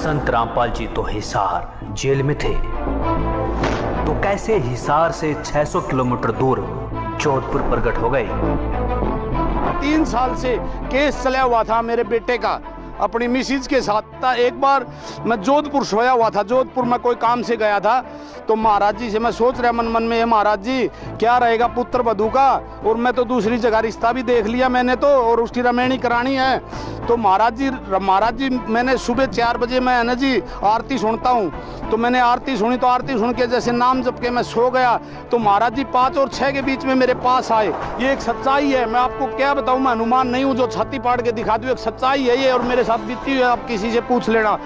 संत रामपाल जी तो हिसार जेल में थे, तो कैसे हिसार से 600 किलोमीटर दूर जोधपुर प्रकट हो गए। 3 साल से केस चला हुआ था मेरे बेटे का अपनी मिसिज के साथ था। एक बार मैं जोधपुर सोया हुआ था, जोधपुर में कोई काम से गया था, तो महाराज जी से मैं सोच रहा मन मन में, ये महाराज जी क्या रहेगा पुत्र वधू का, और मैं तो दूसरी जगह रिश्ता भी देख लिया मैंने तो, और उसकी रमेणी करानी है। तो महाराज जी मैंने सुबह 4 बजे मैं है ना जी आरती सुनता हूँ, तो मैंने आरती सुनी, तो आरती सुन के जैसे नाम जप के मैं सो गया, तो महाराज जी 5 और 6 के बीच में मेरे पास आए। ये एक सच्चाई है, मैं आपको क्या बताऊँ, मैं हनुमान नहीं हूँ जो छाती पाड़ के दिखा दूँ, एक सच्चाई है ये, और मेरे साथ बीती हुई है, आप किसी से पूछ लेना।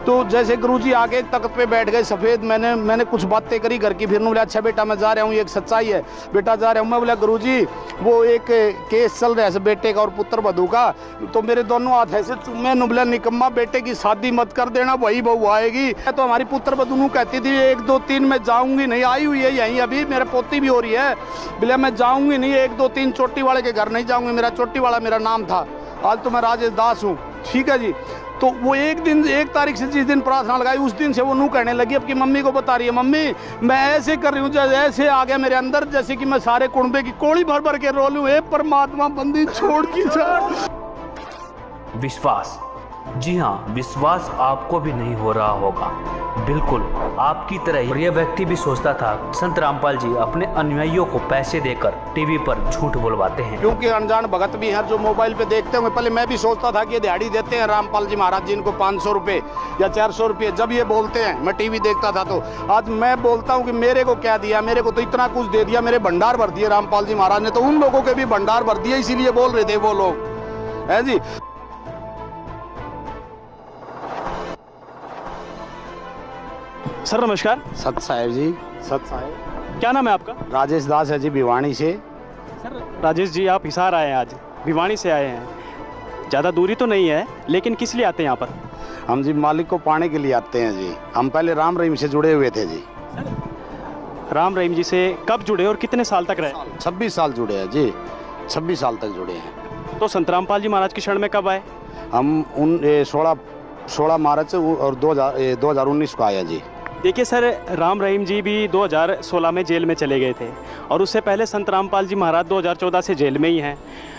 तो जैसे गुरुजी आके तख्त पे बैठ गए सफेद, मैंने कुछ बातें करी घर की, फिर बोला अच्छा बेटा मैं जा रहा हूँ, ये एक सच्चाई है बेटा जा रहा हूँ। मैं बोला गुरुजी वो एक केस चल रहा है बेटे का और पुत्र वधू का, तो मेरे दोनों हाथ ऐसे चुम्मे, नुबला निकम्मा बेटे की शादी मत कर देना, वही बहू आएगी। तो हमारी पुत्र वधू कहती थी 1 2 3 मैं जाऊंगी नहीं, आई हुई है यहीं अभी, मेरा पोती भी हो रही है, बोले मैं जाऊंगी नहीं, 1 2 3 चोटी वाले के घर नहीं जाऊंगी, मेरा चोटी वाला मेरा नाम था, आज तो मैं राजेश दास हूँ, ठीक है जी। तो वो एक दिन 1 तारीख से जिस दिन प्रार्थना लगाई उस दिन से वो नू कहने लगी, अब की मम्मी को बता रही है, मम्मी मैं ऐसे कर रही हूँ जैसे ऐसे आ गया मेरे अंदर, जैसे कि मैं सारे कुंबे की कोड़ी भर भर के रो लूँ, हे परमात्मा बंदी छोड़ की जा। विश्वास, जी हाँ, विश्वास आपको भी नहीं हो रहा होगा, बिल्कुल आपकी तरह ही। और यह व्यक्ति भी सोचता था संत रामपाल जी अपने अनुयायियों को पैसे देकर टीवी पर झूठ बोलवाते हैं, क्योंकि अनजान भगत भी हैं जो मोबाइल पे देखते होंगे। पहले मैं भी सोचता था कि ये दिहाड़ी देते हैं रामपाल जी महाराज जी इनको 500 रुपये या 400 रुपये, जब ये बोलते हैं मैं टीवी देखता था। तो आज मैं बोलता हूँ कि मेरे को क्या दिया, मेरे को तो इतना कुछ दे दिया, मेरे भंडार भर दिए रामपाल जी महाराज ने, तो उन लोगों के भी भंडार भर दिए, इसीलिए बोल रहे थे वो लोग, है जी। सर नमस्कार। सत साहेब जी, सत साहेब। क्या नाम है आपका? राजेश दास है जी, भिवानी से। सर राजेश जी आप हिसार आए हैं, आज भिवानी से आए हैं, ज़्यादा दूरी तो नहीं है, लेकिन किस लिए आते हैं यहाँ पर? हम जी मालिक को पाने के लिए आते हैं जी, हम पहले राम रहीम से जुड़े हुए थे जी। राम रहीम जी से कब जुड़े और कितने साल तक रहे? 26 साल जुड़े हैं जी, 26 साल तक जुड़े हैं। तो संत रामपाल जी महाराज की शरण में कब आए? हम 16 मार्च और 2019 को आया जी। देखिए सर, राम रहीम जी भी 2016 में जेल में चले गए थे, और उससे पहले संत रामपाल जी महाराज 2014 से जेल में ही हैं।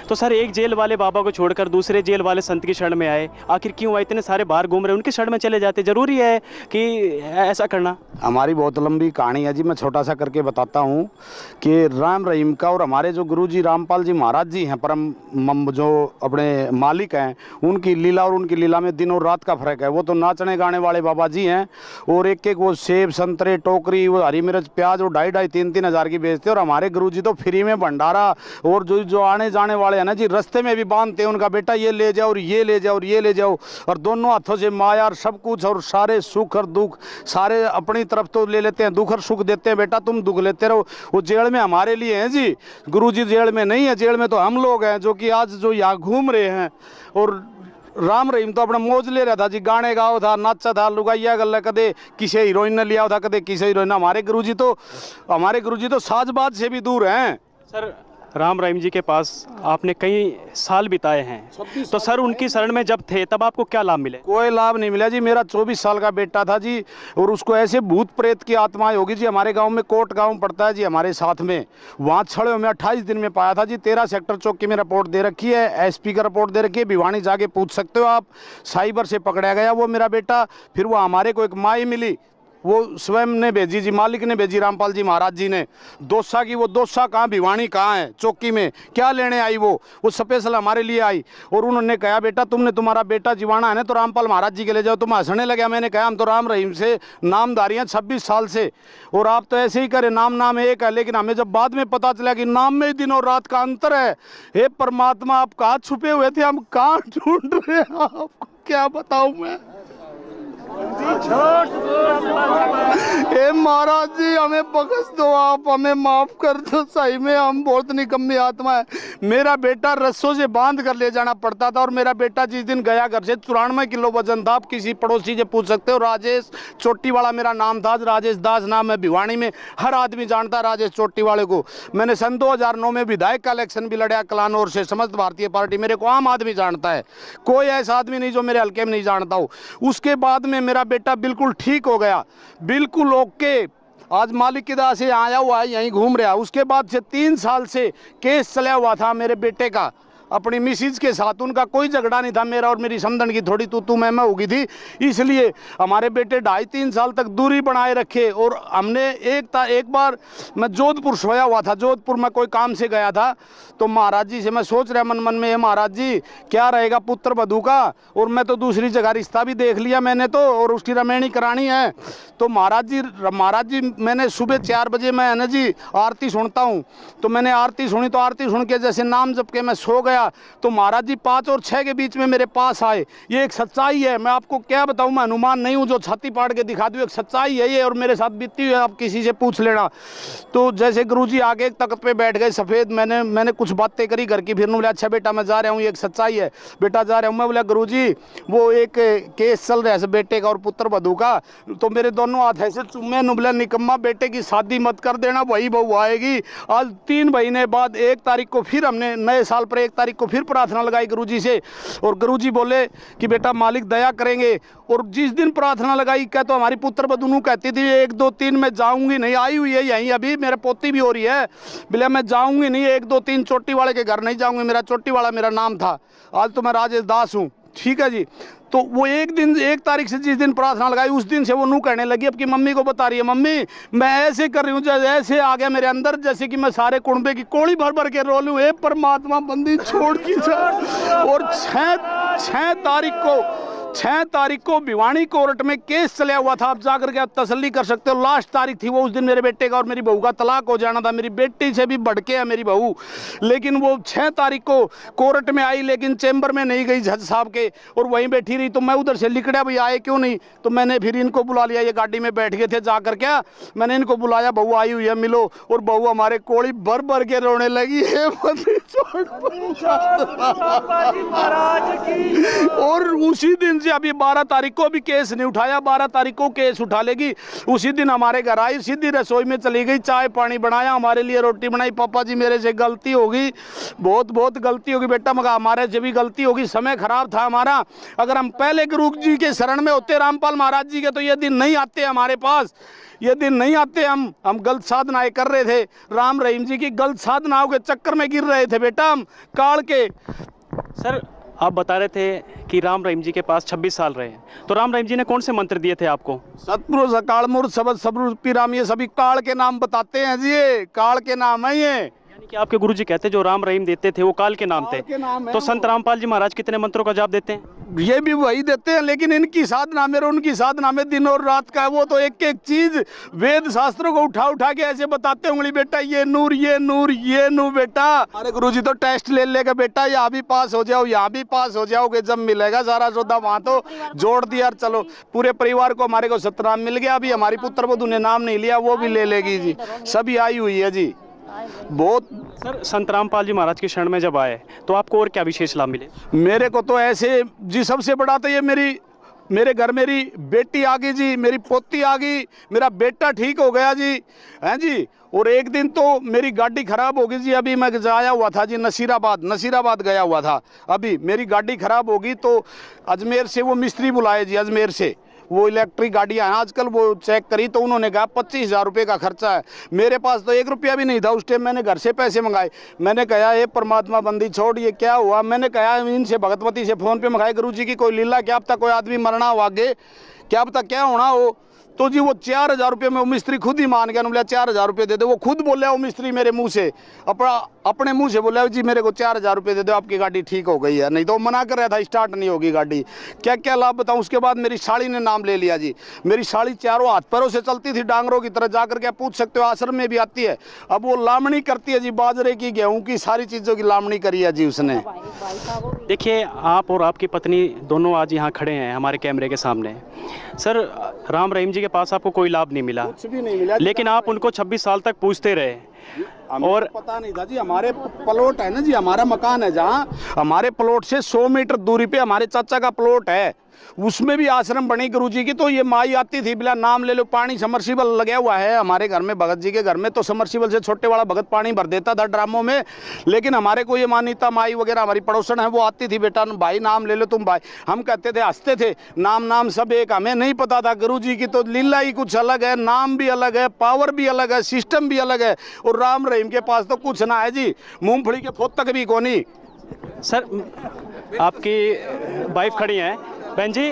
तो सर एक जेल वाले बाबा को छोड़कर दूसरे जेल वाले संत की शरण में आए, आखिर क्यों आए? इतने सारे बाहर घूम रहे, उनकी शरण में चले जाते, जरूरी है कि ऐसा करना? हमारी बहुत लंबी कहानी है जी, मैं छोटा सा करके बताता हूँ कि राम रहीम का और हमारे जो गुरुजी रामपाल जी महाराज जी हैं, परम जो अपने मालिक हैं, उनकी लीला और उनकी लीला में दिन और रात का फर्क है। वो तो नाचने गाने वाले बाबा जी हैं, और एक एक वो सेब संतरे टोकरी वो हरी मिर्च प्याज और 2,500 3,000 हज़ार की बेचते, और हमारे गुरुजी तो फ्री में भंडारा, और जो आने जाने वाले है ना जी, रास्ते में भी बांधते हैं उनका बेटा ये ले जाओ और ये ले जाओ और ये ले जाओ, और दोनों हाथों से माया और सब कुछ, और सारे सुख और दुख सारे अपनी तरफ तो ले लेते हैं, दुख और सुख देते हैं, बेटा तुम दुख लेते रहो। वो जेल में हमारे लिए हैं जी, गुरुजी जेल में नहीं है, जेल में तो हम लोग हैं जो कि आज जो यहाँ घूम रहे हैं। और राम रहीम तो अपना मौज ले रहा था जी, गाने गाओ था, नाचा था, लुगाइया गल्ला, कदे किसी हीरोइन ने लिया था, कदे किसी हीरोइन। हमारे गुरुजी तो साजबाज से भी दूर हैं। सर राम रहीम जी के पास आपने कई साल बिताए हैं, तो सर उनकी शरण में जब थे तब आपको क्या लाभ मिले? कोई लाभ नहीं मिला जी। मेरा 24 साल का बेटा था जी, और उसको ऐसे भूत प्रेत की आत्माएं होगी जी। हमारे गांव में कोट गांव पड़ता है जी हमारे साथ में, वहाँ छड़े में 28 दिन में पाया था जी। 13 सेक्टर चौकी में रिपोर्ट दे रखी है, एसपी का रिपोर्ट दे रखी है, भिवानी जाके पूछ सकते हो आप। साइबर से पकड़ा गया वो मेरा बेटा, फिर वो हमारे को एक माई मिली, वो स्वयं ने भेजी जी, मालिक ने भेजी रामपाल जी महाराज जी ने, दोसा की। वो दोसा कहाँ, भिवानी कहाँ है, चौकी में क्या लेने आई वो स्पेशल हमारे लिए आई। और उन्होंने कहा बेटा तुमने तुम्हारा बेटा जीवाना है ना, तो रामपाल महाराज जी के ले जाओ। तुम हंसने लगे। मैंने कहा हम तो राम रहीम से नामधारी हैं 26 साल से, और आप तो ऐसे ही करें, नाम एक है। लेकिन हमें जब बाद में पता चला कि नाम में ही दिन और रात का अंतर है, हे परमात्मा आप कहाँ छुपे हुए थे, हम कहाँ ढूंढ रहे हैं, आपको क्या बताऊँ मैं। ए महाराज जी हमें बख्श दो, आप हमें माफ कर दो, सही में हम बहुत निकम्मी आत्मा है। मेरा बेटा रस्सों से बांध कर ले जाना पड़ता था, और मेरा बेटा जिस दिन गया घर से 94 किलो वजन था। आप किसी पड़ोसी से पूछ सकते हो, राजेश चोटी वाला मेरा नाम था, राजेश दास नाम है, भिवानी में हर आदमी जानता राजेश चोटी वाले को। मैंने सन 2009 में विधायक का इलेक्शन भी लड़ा कलानौर से, समस्त भारतीय पार्टी, मेरे को आम आदमी जानता है, कोई ऐसा आदमी नहीं जो मेरे हल्के में नहीं जानता हो। उसके बाद में में मेरा बेटा बिल्कुल ठीक हो गया, बिल्कुल ओके। आज मालिक की दया से आया हुआ है, यहीं घूम रहा। उसके बाद से 3 साल से केस चला हुआ था मेरे बेटे का अपनी मिसिज के साथ। उनका कोई झगड़ा नहीं था, मेरा और मेरी समधन की थोड़ी तू मैं हो गई थी, इसलिए हमारे बेटे 2.5-3 साल तक दूरी बनाए रखे। और हमने एक बार मैं जोधपुर सोया हुआ था, जोधपुर में कोई काम से गया था, तो महाराज जी से मैं सोच रहा मन में, महाराज जी क्या रहेगा पुत्र वधू का, और मैं तो दूसरी जगह रिश्ता भी देख लिया मैंने तो, और उसकी रमेणी करानी है। तो महाराज जी मैंने सुबह 4 बजे मैं है ना जी आरती सुनता हूँ, तो मैंने आरती सुनी, तो आरती सुन के जैसे नाम जप के मैं सो गया, तो महाराज जी 5 और 6 के बीच में मेरे पास आए। ये एक सच्चाई है, मैं आपको क्या बताऊं, मैं हनुमान नहीं हूं जो छाती पाड़ के दिखा दूं, एक सच्चाई है ये, और मेरे साथ बीती हुई है, आप किसी से पूछ लेना। तो जैसे गुरुजी आगे एक तख्त पे बैठ गए सफेद, मैंने कुछ बातें करी घर की, फिर बोला अच्छा बेटा मैं जा रहा हूँ, ये एक सच्चाई है बेटा जा रहा हूँ। मैं बोला गुरुजी वो एक केस चल रहा है बेटे का और पुत्र वधू का, तो मेरे दोनों हाथ ऐसे चुम्मे, बोला निकम्मा बेटे की शादी मत कर देना, वही बहू आएगी। आज 3 महीने बाद 1 तारीख को फिर हमने नए साल पर 1 तारीख को फिर प्रार्थना लगाई गुरुजी से, और गुरुजी बोले कि बेटा मालिक दया करेंगे। और जिस दिन प्रार्थना लगाई क्या तो हमारी पुत्र वधू कहती थी 1, 2, 3 मैं जाऊंगी नहीं, आई हुई है यहीं अभी, मेरे पोती भी हो रही है, बोले मैं जाऊंगी नहीं, 1, 2, 3 चोटी वाले के घर नहीं जाऊंगी, मेरा चोटी वाला मेरा नाम था, आज तो मैं राजेश दास हूँ, ठीक है जी। तो वो 1 तारीख से जिस दिन प्रार्थना लगाई उस दिन से वो नू कहने लगी, अब की मम्मी को बता रही है, मम्मी मैं ऐसे कर रही हूँ, जैसे ऐसे आ गया मेरे अंदर जैसे कि मैं सारे कुंबे की कोड़ी भर भर के रो लूँ, हे परमात्मा बंदी छोड़ की जा। और 6 तारीख को भिवानी कोर्ट में केस चला हुआ था, आप जाकर के आप तसल्ली कर सकते हो, लास्ट तारीख थी वो, उस दिन मेरे बेटे का और मेरी बहू का तलाक हो जाना था, मेरी बेटी से भी बढ़ के है मेरी बहू, लेकिन वो 6 तारीख को कोर्ट में आई, लेकिन चैम्बर में नहीं गई जज साहब के, और वहीं बैठी रही। तो मैं उधर से लिखड़ा भाई आए क्यों नहीं, तो मैंने फिर इनको बुला लिया, ये गाड़ी में बैठ गए थे, जाकर क्या मैंने इनको बुलाया, बहू आई हुई है मिलो, और बहू हमारे कोड़ी भर भर के रोने लगी है और उसी दिन से अभी 12 तारीख को भी केस नहीं उठाया, 12 तारीख को केस उठा लेगी। उसी दिन हमारे घर आई, सीधी रसोई में चली गई, चाय पानी बनाया, हमारे लिए रोटी बनाई, पापा जी मेरे से गलती होगी, बहुत गलती होगी बेटा, मगर हमारे से भी गलती होगी, समय खराब था हमारा, अगर हम पहले गुरु जी के शरण में होते रामपाल महाराज जी के, तो ये दिन नहीं आते हमारे पास, ये दिन नहीं आते। हम गलत साधनाएं कर रहे थे, राम रहीम जी की गलत साधनाओं के चक्कर में गिर रहे थे बेटा हम काल के। सर आप बता रहे थे कि राम रहीम जी के पास 26 साल रहे हैं, तो राम रहीम जी ने कौन से मंत्र दिए थे आपको? सतपुरुष अकाल मूर्त सबद सबरूप पिराम, ये सभी काल के नाम बताते हैं जी, ये काल के नाम है ये, यानी कि आपके गुरुजी कहते जो राम रहीम देते थे वो काल के नाम थे। तो संत रामपाल जी महाराज कितने मंत्रों का जाप देते हैं? ये भी वही देते हैं, लेकिन इनकी साधना में और उनकी साधना में दिन और रात का है, वो तो एक एक चीज वेद शास्त्रों को उठा के ऐसे बताते होंगे बेटा, ये नूर ये नूर ये नूर बेटा। अरे गुरुजी तो टेस्ट ले लेगा बेटा, यहाँ भी पास हो जाओ यहाँ भी पास हो जाओगे, जब मिलेगा सारा सौदा वहाँ तो जोड़ दिया। चलो पूरे परिवार को हमारे को सतनाम मिल गया, अभी हमारी पुत्र वधू ने नाम नहीं लिया, वो भी ले लेगी जी, सभी आई हुई है जी। बहुत सर संत रामपाल जी महाराज के शरण में जब आए तो आपको और क्या विशेष लाभ मिले? मेरे को तो ऐसे जी, सबसे बड़ा तो ये मेरे घर मेरी बेटी आ गई जी, मेरी पोती आ गई, मेरा बेटा ठीक हो गया जी, हैं जी। और एक दिन तो मेरी गाड़ी खराब हो गई जी, अभी मैं आया हुआ था जी नसीराबाद गया हुआ था, अभी मेरी गाड़ी खराब होगी तो अजमेर से वो मिस्त्री बुलाए जी, अजमेर से वो इलेक्ट्रिक गाड़ियाँ हैं आजकल, वो चेक करी तो उन्होंने कहा 25,000 रुपये का खर्चा है। मेरे पास तो 1 रुपया भी नहीं था उस टाइम, मैंने घर से पैसे मंगाए। मैंने कहा ये परमात्मा बंदी छोड़, ये क्या हुआ? मैंने कहा इनसे भगवती से फ़ोन पे मंगाए, गुरु जी की कोई लीला, क्या अब तक कोई आदमी मरना हो आगे, क्या अब तक क्या होना हो? तो जी वो 4,000 रुपये में वो मिस्त्री खुद ही मान गया, बोला 4,000 रुपये दे दो। वो खुद बोला वो मिस्त्री मेरे मुंह से, अपने मुंह से बोला जी मेरे को 4,000 रुपये दे दो, आपकी गाड़ी ठीक हो गई है। नहीं तो मना कर रहा था स्टार्ट नहीं होगी गाड़ी। क्या क्या लाभ बताऊँ? उसके बाद मेरी साड़ी ने नाम ले लिया जी, मेरी साड़ी चारों हाथ पैरों से चलती थी डांगरों की तरह, जाकर के पूछ सकते हो आश्रम में भी आती है। अब वो लामणी करती है जी, बाजरे की गेहूँ की सारी चीज़ों की लामणी करी है जी उसने। देखिए आप और आपकी पत्नी दोनों आज यहाँ खड़े हैं हमारे कैमरे के सामने। सर राम रहीम जी के पास आपको कोई लाभ नहीं मिला, कुछ भी नहीं मिला, लेकिन आप उनको 26 साल तक पूछते रहे और पता नहीं था जी। हमारे प्लॉट है ना जी, हमारा मकान है जहाँ, हमारे प्लॉट से 100 मीटर दूरी पे हमारे चाचा का प्लॉट है, उसमें भी आश्रम बनी गुरुजी की। तो ये माई आती थी, बिला नाम ले लो, पानी समर्सिबल लगा हुआ है हमारे घर में, भगत जी के घर में, तो समर्सिबल से छोटे वाला भगत पानी भर देता था ड्रामों में। लेकिन हमारे को ये मान्यता, माई वगैरह हमारी पड़ोसन है वो आती थी, बेटा भाई नाम ले लो तुम भाई। हम कहते थे, हंसते थे, नाम सब एक, हमें नहीं पता था गुरुजी की तो लीला ही कुछ अलग है, नाम भी अलग है, पावर भी अलग है, सिस्टम भी अलग है। और राम रहीम के पास तो कुछ ना है जी, मूंगफली के फोत तक भी कोनी। सर आपकी वाइफ खड़ी हैं। बहन जी,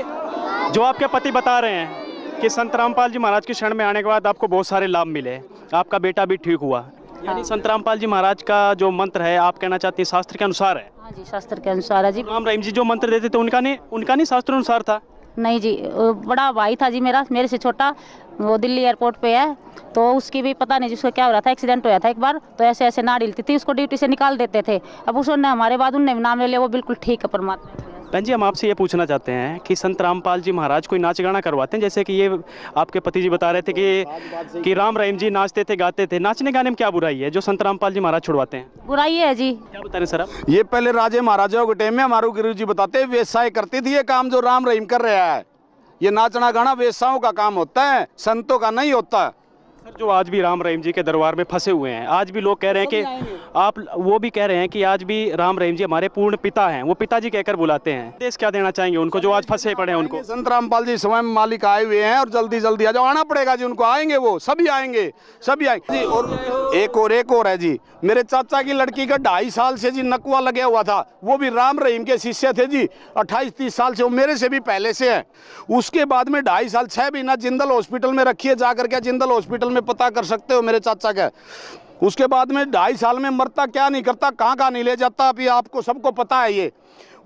जो आपके पति बता रहे हैं कि संत रामपाल जी महाराज के शरण में आने के बाद आपको बहुत सारे लाभ मिले, आपका बेटा भी ठीक हुआ, यानी संत रामपाल जी महाराज का जो मंत्र है आप कहना चाहते हैं शास्त्र के अनुसार है? हाँ जी, शास्त्र के अनुसार है जी। राम रहीम जी जो मंत्र देते थे उनका नहीं शास्त्र अनुसार था? नहीं जी, बड़ा भाई था जी मेरे से छोटा, वो दिल्ली एयरपोर्ट पे है, तो उसकी भी पता नहीं जिसको क्या हो रहा था, एक्सीडेंट होया था एक बार, तो ऐसे ऐसे नाड़ हिलती थी, उसको ड्यूटी से निकाल देते थे। अब उसने हमारे बाद उनने नाम ले लिया, वो बिल्कुल ठीक है परमात्मा। बहन जी, हम आपसे ये पूछना चाहते हैं कि संत रामपाल जी महाराज कोई नाच गाना करवाते हैं? जैसे कि ये आपके पति जी बता रहे थे कि राम रहीम जी नाचते थे, गाते थे, नाचने गाने में क्या बुराई है जो संत रामपाल जी महाराज छुड़वाते हैं? बुराई है जी। क्या बता रहे सर आप? ये पहले राजे महाराजाओं के टाइम में हमारे गुरु जी बताते हैं, वेश्याएं करती थी ये काम जो राम रहीम कर रहा है। ये नाचना गाना वेश्याओं का काम होता है, संतों का नहीं होता। सर, जो आज भी राम रहीम जी के दरबार में फंसे हुए हैं, आज भी लोग कह रहे हैं कि आप वो भी कह रहे हैं कि आज भी राम रहीम जी हमारे पूर्ण पिता हैं, वो पिताजी कहकर बुलाते हैं। देश क्या देना चाहेंगे उनको जो आज फंसे पड़े हैं उनको? संत रामपाल जी स्वयं मालिक आए हुए हैं और जल्दी जल्दी आ जाओ, आना पड़ेगा जी उनको, आएंगे वो सभी आएंगे जी। और एक और है जी, मेरे चाचा की लड़की का 2.5 साल से जी नकवा लगा हुआ था, वो भी राम रहीम के शिष्य थे जी, 28-30 साल से, वो मेरे से भी पहले से है। उसके बाद में 2.5 साल 6 महीना जिंदल हॉस्पिटल में रखिए, जाकर के जिंदल हॉस्पिटल में पता कर सकते हो मेरे चाचा का। उसके बाद में 2.5 साल में मरता क्या नहीं करता, कहाँ नहीं ले जाता, अभी आपको सबको पता है ये।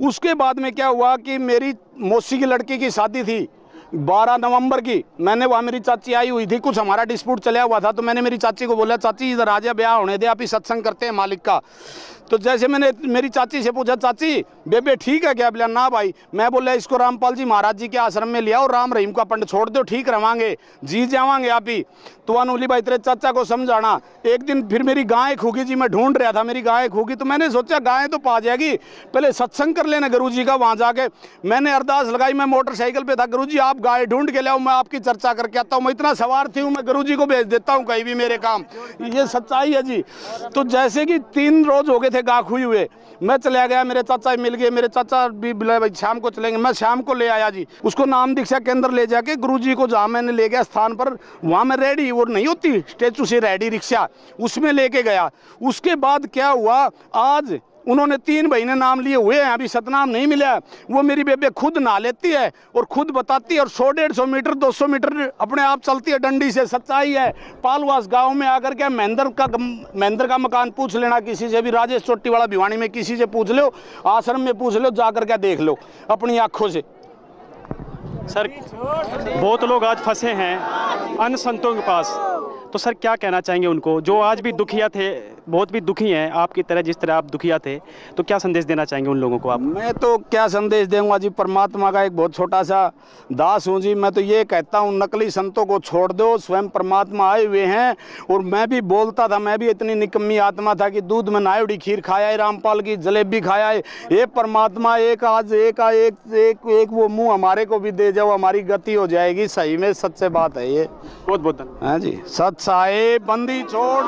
उसके बाद में क्या हुआ कि मेरी मौसी की लड़की की शादी थी 12 नवंबर की, मैंने वहाँ, मेरी चाची आई हुई थी, कुछ हमारा डिस्प्यूट चला हुआ था, तो मैंने मेरी चाची को बोला, चाची इधर आजा, ब्याह होने दे, आप ही सत्संग करते हैं मालिक का। तो जैसे मैंने मेरी चाची से पूछा, चाची बेबे ठीक है क्या? बोला ना भाई। मैं बोला इसको रामपाल जी महाराज जी के आश्रम में लिया और राम रहीम का पंड छोड़ दो, ठीक रवांगे, जी जावांगे आप ही। तो अनुली भाई तेरे चाचा को समझाना। एक दिन फिर मेरी गाय खूगी जी, मैं ढूंढ रहा था, मेरी गाय खूगी, तो मैंने सोचा गाय तो पा जाएगी, पहले सत्संग कर लेना गुरु जी का। वहाँ जाके मैंने अरदास लगाई, मैं मोटरसाइकिल पे था, गुरु जी आप गाय ढूंढ के लाओ, मैं आपकी चर्चा करके आता हूँ। मैं इतना सवार थी हूँ, मैं गुरु जी को भेज देता हूँ कहीं भी मेरे काम, ये सच्चाई है जी। तो जैसे कि 3 रोज हो गए थे गा खुई हुए, मैं चला गया, मेरे चाचा मिल गए, मेरे चाचा भी बोला भाई शाम को चलेंगे, मैं शाम को ले आया जी उसको, नाम दीक्षा केंद्र ले जाके गुरु जी को, जहाँ मैंने ले गया स्थान पर, वहाँ मैं रेडी, वो नहीं होती स्टेचू से रेडी रिक्शा, उसमें लेके गया। उसके बाद क्या हुआ, आज उन्होंने 3 महीने नाम लिए हुए हैं, अभी सतनाम नहीं मिला। वो मेरी बेबे खुद नहा लेती है और खुद बताती है, और 100-150 मीटर 200 मीटर अपने आप चलती है डंडी से। सच्चाई है। पालवास गांव में आकर के महेंद्र का मकान पूछ लेना किसी से भी, राजेश चोटी वाला भिवानी में किसी से पूछ लो, आश्रम में पूछ लो, जाकर के देख लो अपनी आंखों से। सर, बहुत लोग आज फंसे हैं अन्य संतों के पास, तो सर क्या कहना चाहेंगे उनको जो आज भी दुखिया थे, बहुत भी दुखी हैं आपकी तरह, जिस तरह आप दुखिया थे, तो क्या संदेश देना चाहेंगे उन लोगों को आप? मैं तो क्या संदेश दूंगा जी, परमात्मा का एक बहुत छोटा सा दास हूँ जी। मैं तो ये कहता हूँ नकली संतों को छोड़ दो, स्वयं परमात्मा आए हुए हैं। और मैं भी बोलता था, मैं भी इतनी निकम्मी आत्मा था कि दूध में नायुड़ी खीर खाया है, रामपाल की जलेबी खाया है। ये परमात्मा एक आज एक वो मुँह हमारे को भी दे जाओ, हमारी गति हो जाएगी। सही में सच्चे बात है ये। बहुत बहुत धन्यवाद। हाँ जी, सत साहेब बंदी छोड़।